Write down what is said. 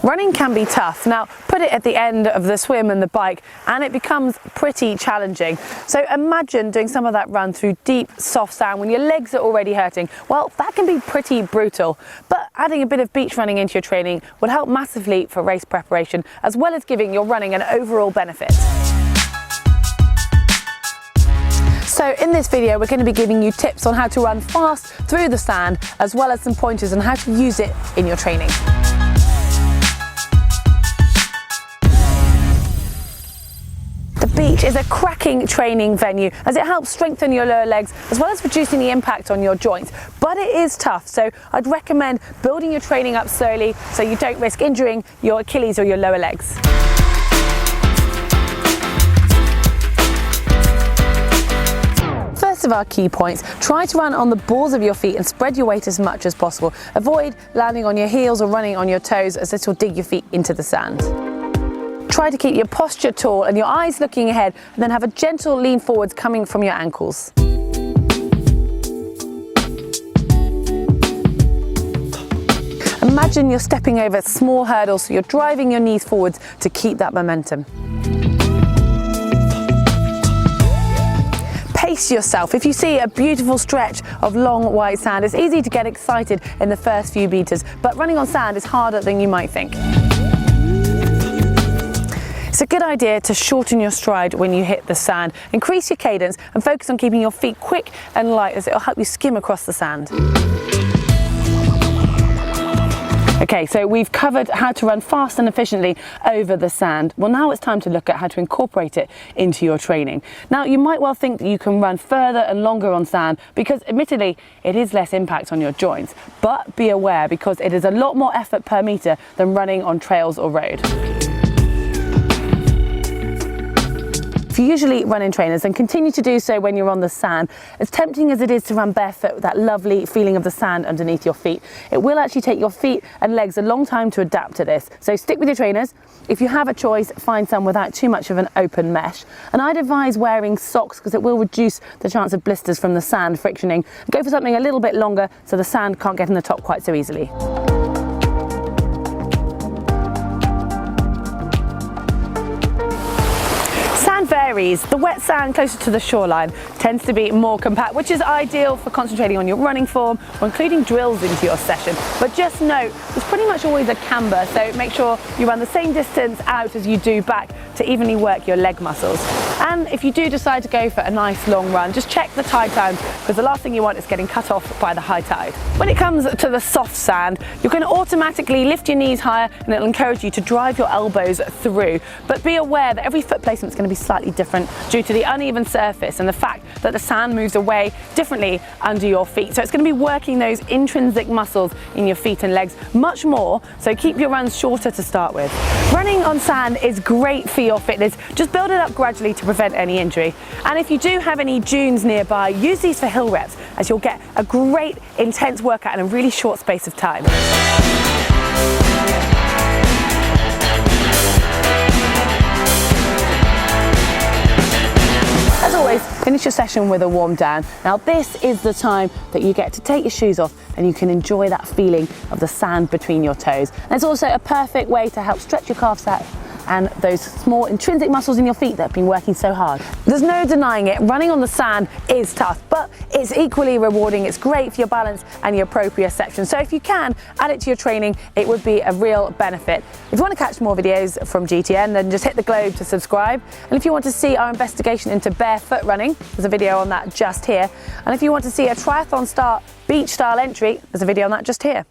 Running can be tough. Now, put it at the end of the swim and the bike, and it becomes pretty challenging. So imagine doing some of that run through deep, soft sand when your legs are already hurting. Well, that can be pretty brutal, but adding a bit of beach running into your training will help massively for race preparation, as well as giving your running an overall benefit. So in this video, we're going to be giving you tips on how to run fast through the sand, as well as some pointers on how to use it in your training. The beach is a cracking training venue as it helps strengthen your lower legs as well as reducing the impact on your joints. But it is tough, so I'd recommend building your training up slowly so you don't risk injuring your Achilles or your lower legs. First of our key points, try to run on the balls of your feet and spread your weight as much as possible. Avoid landing on your heels or running on your toes, as this will dig your feet into the sand. Try to keep your posture tall and your eyes looking ahead, and then have a gentle lean forwards coming from your ankles. Imagine you're stepping over small hurdles, so you're driving your knees forwards to keep that momentum. Pace yourself. If you see a beautiful stretch of long white sand, it's easy to get excited in the first few meters, but running on sand is harder than you might think. It's a good idea to shorten your stride when you hit the sand. Increase your cadence and focus on keeping your feet quick and light, as it will help you skim across the sand. Okay, so we've covered how to run fast and efficiently over the sand. Well, now it's time to look at how to incorporate it into your training. Now, you might well think that you can run further and longer on sand because, admittedly, it is less impact on your joints. But be aware, because it is a lot more effort per meter than running on trails or road. If you usually run in trainers, then continue to do so when you're on the sand. As tempting as it is to run barefoot with that lovely feeling of the sand underneath your feet, it will actually take your feet and legs a long time to adapt to this. So stick with your trainers. If you have a choice, find some without too much of an open mesh. And I'd advise wearing socks because it will reduce the chance of blisters from the sand frictioning. Go for something a little bit longer so the sand can't get in the top quite so easily. Sand varies. The wet sand closer to the shoreline tends to be more compact, which is ideal for concentrating on your running form or including drills into your session. But just note, there's pretty much always a camber, so make sure you run the same distance out as you do back to evenly work your leg muscles. And if you do decide to go for a nice long run, just check the tide times, because the last thing you want is getting cut off by the high tide. When it comes to the soft sand, you're going to automatically lift your knees higher, and it'll encourage you to drive your elbows through. But be aware that every foot placement is going to be slightly different due to the uneven surface and the fact that the sand moves away differently under your feet. So it's going to be working those intrinsic muscles in your feet and legs much more, so keep your runs shorter to start with. Running on sand is great for your fitness. Just build it up gradually to prevent any injury. And if you do have any dunes nearby, use these for hill reps, as you'll get a great intense workout in a really short space of time. As always, finish your session with a warm down. Now, this is the time that you get to take your shoes off and you can enjoy that feeling of the sand between your toes. And it's also a perfect way to help stretch your calves out and those small intrinsic muscles in your feet that have been working so hard. There's no denying it, running on the sand is tough, but it's equally rewarding. It's great for your balance and your proprioception. So if you can add it to your training, it would be a real benefit. If you want to catch more videos from GTN, then just hit the globe to subscribe. And if you want to see our investigation into barefoot running, there's a video on that just here. And if you want to see a triathlon start beach style entry, there's a video on that just here.